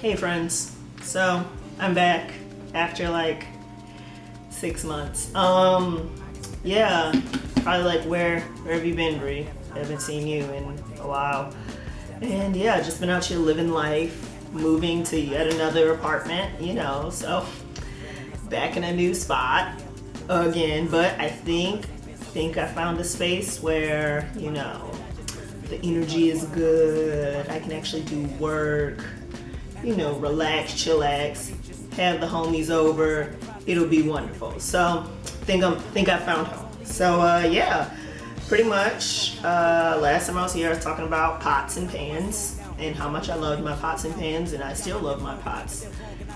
Hey friends, so I'm back after like 6 months. Yeah, probably like where have you been, Bree? I haven't seen you in a while. And yeah, just been out here living life, moving to yet another apartment, so back in a new spot again, but I think I found a space where, the energy is good. I can actually do work, relax, chillax, have the homies over. It'll be wonderful. So think I found home. So yeah, pretty much last time I was here I was talking about pots and pans and how much I loved my pots and pans, and I still love my pots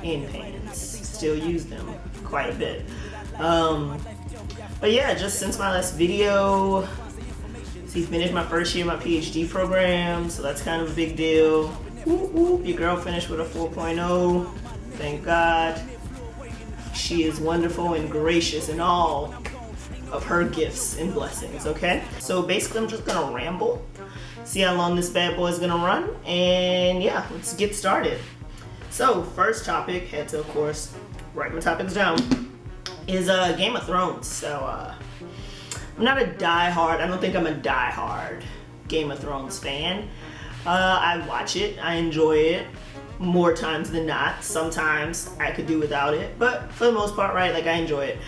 and pans. Still use them quite a bit. But yeah, just since my last video, see, finished my first year of my PhD program, so that's kind of a big deal. Whoop, whoop, your girl finished with a 4.0. Thank God. She is wonderful and gracious in all of her gifts and blessings, okay? So basically I'm just gonna ramble, see how long this bad boy is gonna run, and yeah, let's get started. So first topic, had to of course write my topics down, is Game of Thrones. So I'm not a I don't think I'm a diehard Game of Thrones fan. I watch it, I enjoy it more times than not. Sometimes I could do without it, but for the most part, right, like I enjoy it.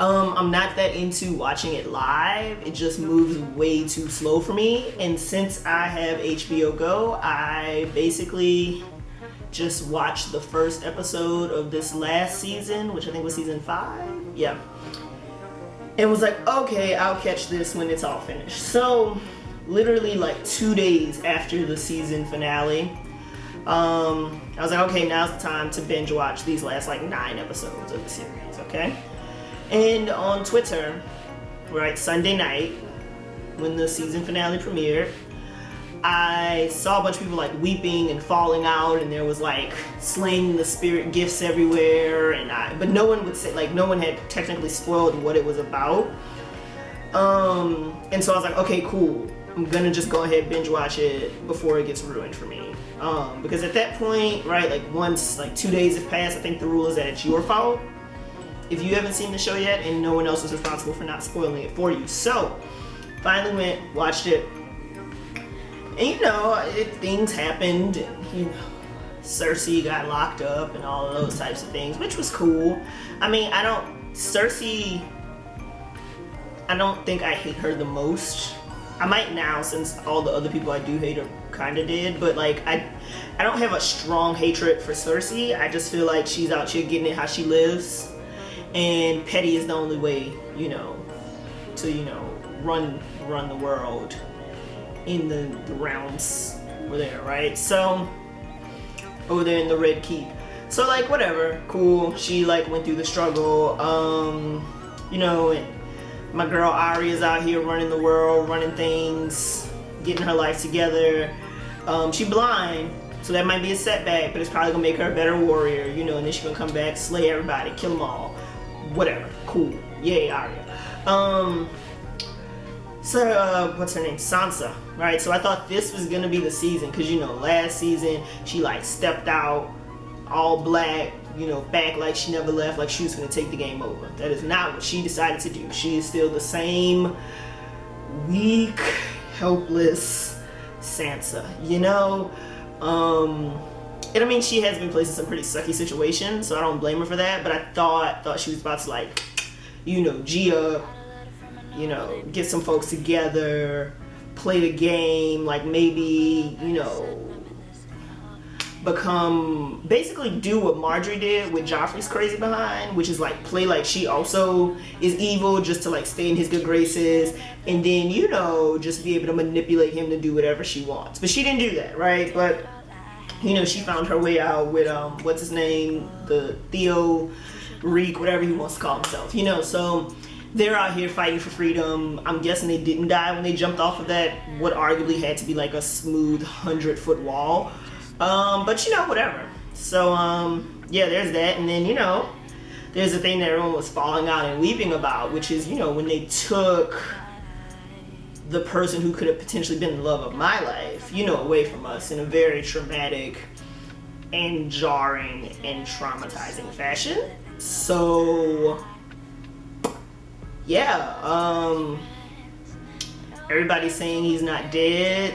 I'm not that into watching it live. It just moves way too slow for me. And since I have HBO Go, I basically just watched the first episode of this last season, which I think was season 5. Yeah. And was like, okay, I'll catch this when it's all finished. So literally like 2 days after the season finale, I was like, okay, now's the time to binge watch these last like 9 episodes of the series, okay? And on Twitter, right, Sunday night, when the season finale premiered, I saw a bunch of people like weeping and falling out, and there was like slaying the spirit gifts everywhere, but no one would say, like, no one had technically spoiled what it was about. And so I was like, okay, cool. I'm gonna just go ahead and binge watch it before it gets ruined for me. Because at that point, right, like once like 2 days have passed, I think the rule is that it's your fault if you haven't seen the show yet, and no one else is responsible for not spoiling it for you. So finally went, watched it, and things happened, and Cersei got locked up and all of those types of things, which was cool. I mean, Cersei, I don't think I hate her the most. I might now, since all the other people I do hate her kind of did, but like I don't have a strong hatred for Cersei. I just feel like she's out here getting it how she lives, and petty is the only way, to run the world in the realms over there, right? So over there in the Red Keep. So like whatever, cool. She like went through the struggle, and my girl Arya's out here running the world, running things, getting her life together. She blind, so that might be a setback, but it's probably gonna make her a better warrior, and then she's gonna come back, slay everybody, kill them all, whatever. Cool, yay Arya. So what's her name? Sansa, right? So I thought this was gonna be the season, because last season she like stepped out all black, back like she never left, like she was gonna take the game over. That is not what she decided to do. She is still the same weak, helpless Sansa, and I mean, she has been placed in some pretty sucky situations, so I don't blame her for that, but I thought she was about to like, G up, get some folks together, play the game, like maybe, basically do what Marjorie did with Joffrey's crazy behind, which is like play like she also is evil just to like stay in his good graces, and then just be able to manipulate him to do whatever she wants. But she didn't do that, right? But she found her way out with what's his name, the Theo Reek, whatever he wants to call himself, so they're out here fighting for freedom. I'm guessing they didn't die when they jumped off of that, what arguably had to be like a smooth 100-foot wall. But whatever. So yeah, there's that. And then there's the thing that everyone was falling out and weeping about, which is when they took the person who could have potentially been the love of my life, away from us in a very traumatic and jarring and traumatizing fashion. So yeah, everybody's saying he's not dead.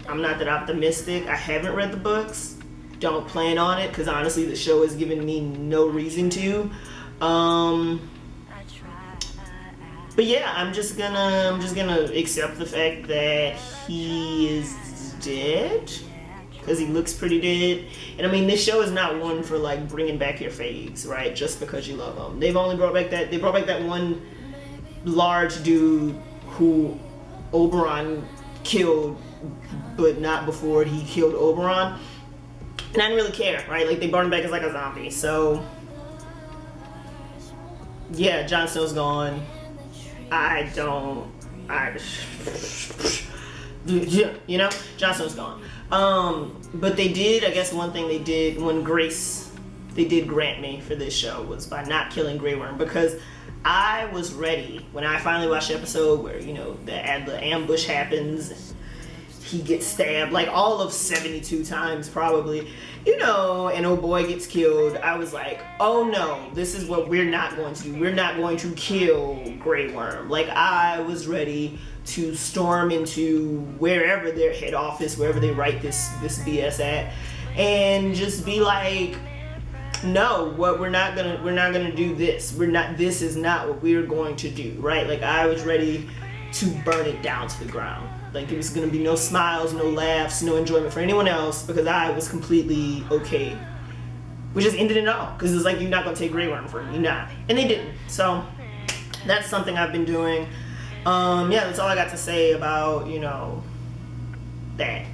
I'm not that optimistic. I haven't read the books. Don't plan on it, because honestly the show has given me no reason to. But yeah, I'm just gonna accept the fact that he is dead, because he looks pretty dead. And I mean, this show is not one for like bringing back your faves, right? Just because you love them. They've only brought back that one large dude who Oberon killed, but not before he killed Oberon. And I didn't really care, right? Like, they brought him back as like a zombie. So yeah, Jon Snow's gone. You know, Jon Snow's gone. But they did, I guess one thing they did, when grace they did grant me for this show, was by not killing Grey Worm, because I was ready when I finally watched the episode where, you know, the ambush happens, he gets stabbed like all of 72 times probably, you know, and oh boy gets killed. I was like, oh no, this is what we're not going to do. We're not going to kill Grey Worm. Like, I was ready to storm into wherever their head office, wherever they write this BS at, and just be like, no, we're not gonna do this. This is not what we're going to do, right? Like, I was ready to burn it down to the ground. Like, there was gonna be no smiles, no laughs, no enjoyment for anyone else, because I was completely okay. We just ended it all, because it's like, you're not gonna take Grey Worm from me, you're not. And they didn't. So that's something I've been doing. Yeah, that's all I got to say about, you know, that.